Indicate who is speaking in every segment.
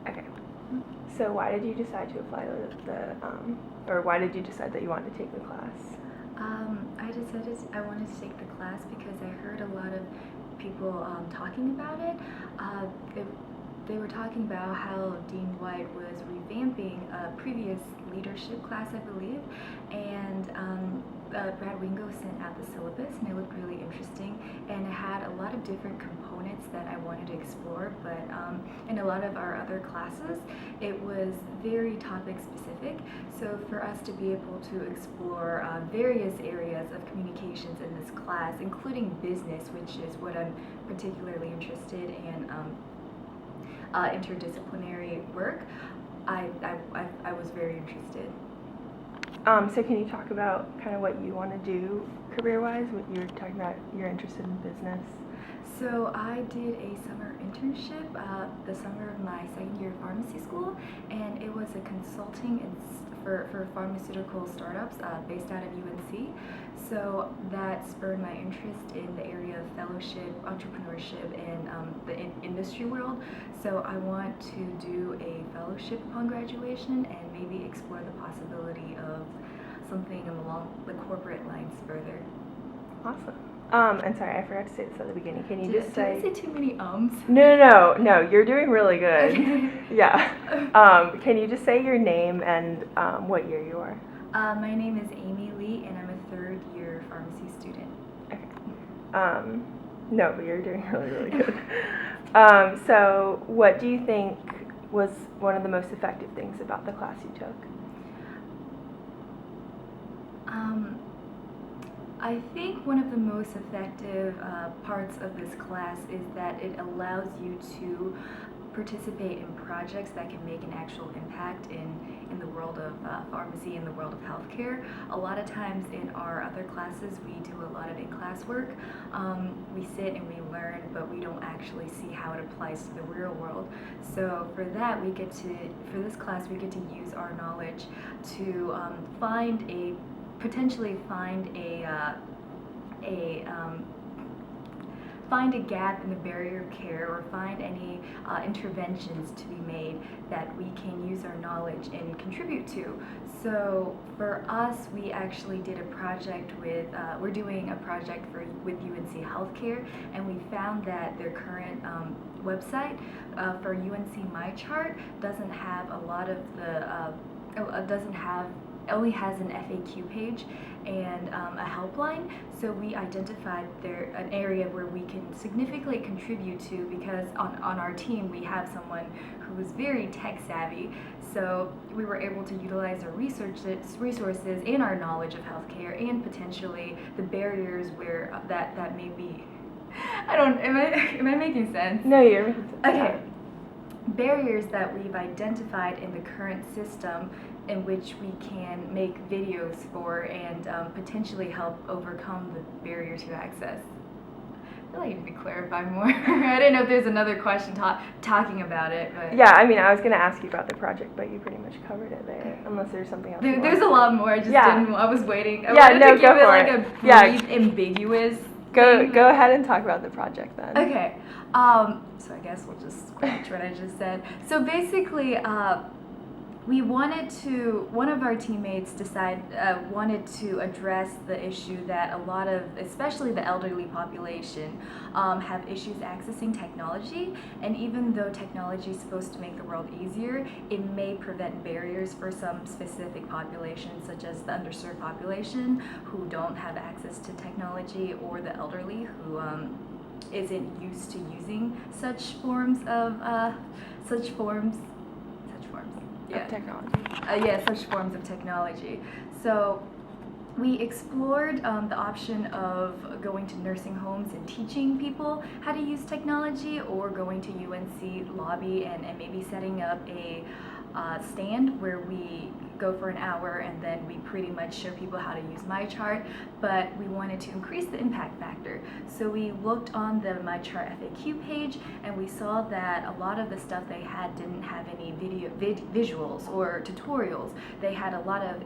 Speaker 1: Okay. So why did you decide to apply or why did you decide that you wanted to take the class?
Speaker 2: I decided I wanted to take the class because I heard a lot of people talking about it. They were talking about how Dean White was revamping a previous leadership class, I believe, and Brad Wingo sent out the syllabus, and it looked really interesting, and it had a lot of different components that I wanted to explore, but in a lot of our other classes, it was very topic specific, so for us to be able to explore various areas of communications in this class, including business, which is what I'm particularly interested in, interdisciplinary work, I was very interested.
Speaker 1: So can you talk about kind of what you want to do career-wise? What you were talking about, you're interested in business.
Speaker 2: So I did a summer internship the summer of my second year of pharmacy school, and it was a consulting for pharmaceutical startups based out of UNC. So that spurred my interest in the area of fellowship, entrepreneurship, and the industry world. So I want to do a fellowship upon graduation and maybe explore the possibility of something along the corporate lines further.
Speaker 1: Awesome. And sorry, I forgot to say this at the beginning. Can you just say?
Speaker 2: Did I say too many ums?
Speaker 1: No. You're doing really good.
Speaker 2: Okay.
Speaker 1: Yeah. Can you just say your name and what year you are?
Speaker 2: My name is Amy Lee, and I'm a third year pharmacy student.
Speaker 1: Okay. No, but you're doing really good. So what do you think was one of the most effective things about the class you took?
Speaker 2: I think one of the most effective parts of this class is that it allows you to participate in projects that can make an actual impact in the world of pharmacy, in the world of healthcare. A lot of times in our other classes, we do a lot of in-class work. We sit and we learn, but we don't actually see how it applies to the real world. So for that, for this class, we get to use our knowledge to potentially find a gap in the barrier of care, or find any interventions to be made that we can use our knowledge and contribute to. So for us, we actually did a project we're doing a project with UNC Healthcare, and we found that their current website for UNC MyChart doesn't have a lot of only has an FAQ page and a helpline. So we identified an area where we can significantly contribute to, because on our team we have someone who is very tech savvy. So we were able to utilize our resources and our knowledge of healthcare, and potentially the barriers where that may be. Am I making sense?
Speaker 1: No, you're making sense.
Speaker 2: Okay. Barriers that we've identified in the current system in which we can make videos for, and potentially help overcome the barrier to access. I feel like I need to clarify more. I didn't know if there's another question talking about it. But
Speaker 1: yeah, I mean, I was going to ask you about the project, but you pretty much covered it there, unless there's something else.
Speaker 2: There's a lot more. I just didn't. I was waiting. I
Speaker 1: wanted to give
Speaker 2: it like a brief, ambiguous.
Speaker 1: Go ahead and talk about the project then.
Speaker 2: Okay. So I guess we'll just scratch what I just said. So basically, one of our teammates wanted to address the issue that a lot of, especially the elderly population, have issues accessing technology. And even though technology is supposed to make the world easier, it may prevent barriers for some specific populations, such as the underserved population who don't have access to technology, or the elderly who isn't used to using such forms of technology. So we explored the option of going to nursing homes and teaching people how to use technology, or going to UNC lobby and maybe setting up a stand where we go for an hour and then we pretty much show people how to use MyChart, but we wanted to increase the impact factor. So we looked on the MyChart FAQ page, and we saw that a lot of the stuff they had didn't have any visuals or tutorials. They had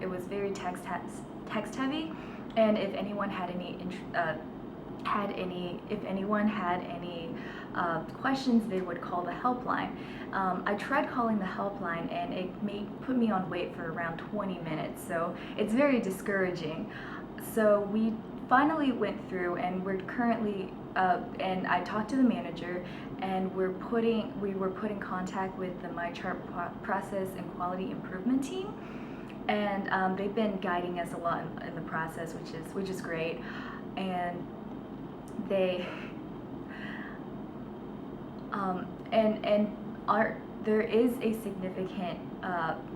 Speaker 2: it was very text heavy, and if anyone had any questions, they would call the helpline. I tried calling the helpline and it put me on wait for around 20 minutes, so it's very discouraging. So we finally went through and we're currently and I talked to the manager, and we were put in contact with the MyChart process and quality improvement team, and they've been guiding us a lot in the process, which is great. And they there is a significant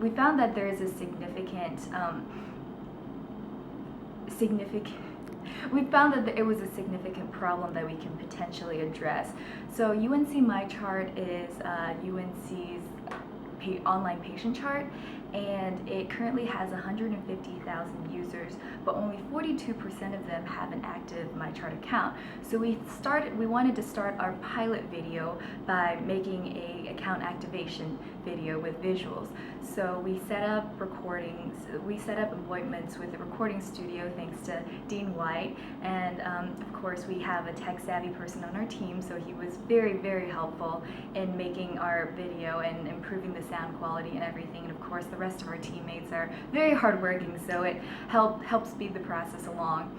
Speaker 2: we found that there is a significant we found that it was a significant problem that we can potentially address. So UNC MyChart is UNC's online patient chart, and it currently has 150,000 users, but only 42% of them have an active MyChart account. So we wanted to start our pilot video by making a account activation video with visuals. So we set up appointments with the recording studio thanks to Dean White, and of course we have a tech-savvy person on our team, so he was very, very helpful in making our video and improving the sound quality and everything. And of course the rest of our teammates are very hardworking, so it helps speed the process along.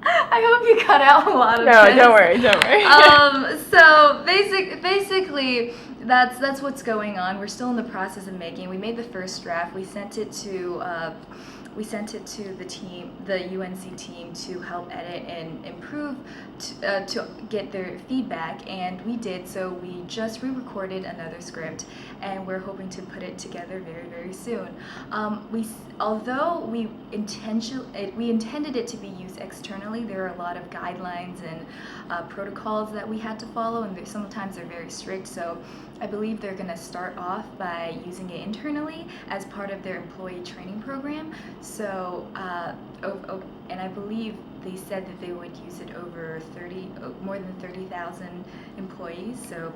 Speaker 2: I hope you cut out a lot of
Speaker 1: No,
Speaker 2: this.
Speaker 1: don't worry.
Speaker 2: So basically, that's what's going on. We're still in the process of making. We made the first draft. We sent it to the team, the UNC team, to help edit and improve, to get their feedback, and we did. So we just re-recorded another script, and we're hoping to put it together very, very soon. Although we intended it to be used externally, there are a lot of guidelines and protocols that we had to follow, and sometimes they're very strict. So I believe they're going to start off by using it internally as part of their employee training program. So, and I believe they said that they would use it over more than 30,000 employees. So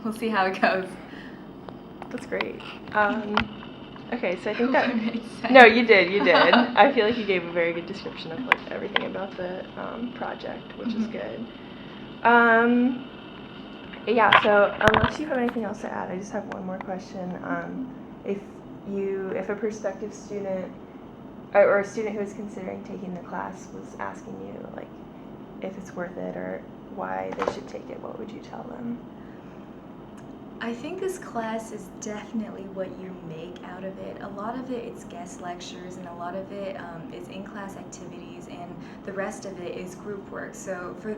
Speaker 2: we'll see how it goes.
Speaker 1: That's great. Okay, so I think that
Speaker 2: Makes sense.
Speaker 1: no, you did. I feel like you gave a very good description of like everything about the project, which is good. Yeah. So unless you have anything else to add, I just have one more question. If a prospective student or a student who is considering taking the class was asking you like if it's worth it or why they should take it, what would you tell them?
Speaker 2: I think this class is definitely what you make out of it. A lot of it is guest lectures, and a lot of it is in-class activities, and the rest of it is group work. So for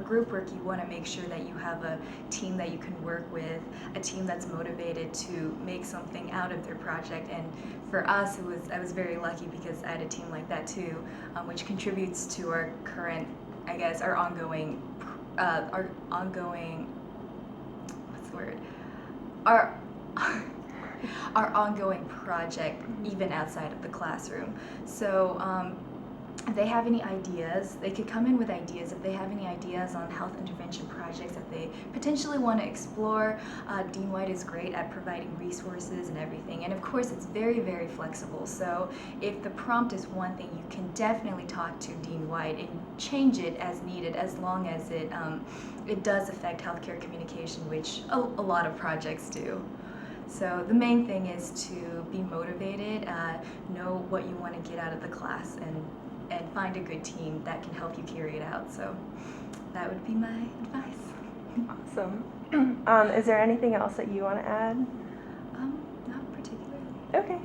Speaker 2: group work, you want to make sure that you have a team that you can work with, a team that's motivated to make something out of their project. And for us, I was very lucky because I had a team like that too, which contributes to our current, I guess, our ongoing, what's the word? Our ongoing project, even outside of the classroom. So if they have any ideas, they could come in with ideas. If they have any ideas on health intervention projects that they potentially want to explore, Dean White is great at providing resources and everything. And of course, it's very, very flexible. So if the prompt is one thing, you can definitely talk to Dean White and change it as needed, as long as it does affect healthcare communication, which a lot of projects do. So the main thing is to be motivated, know what you want to get out of the class, and find a good team that can help you carry it out. So that would be my advice.
Speaker 1: Awesome. Is there anything else that you want to add?
Speaker 2: Not particularly.
Speaker 1: Okay.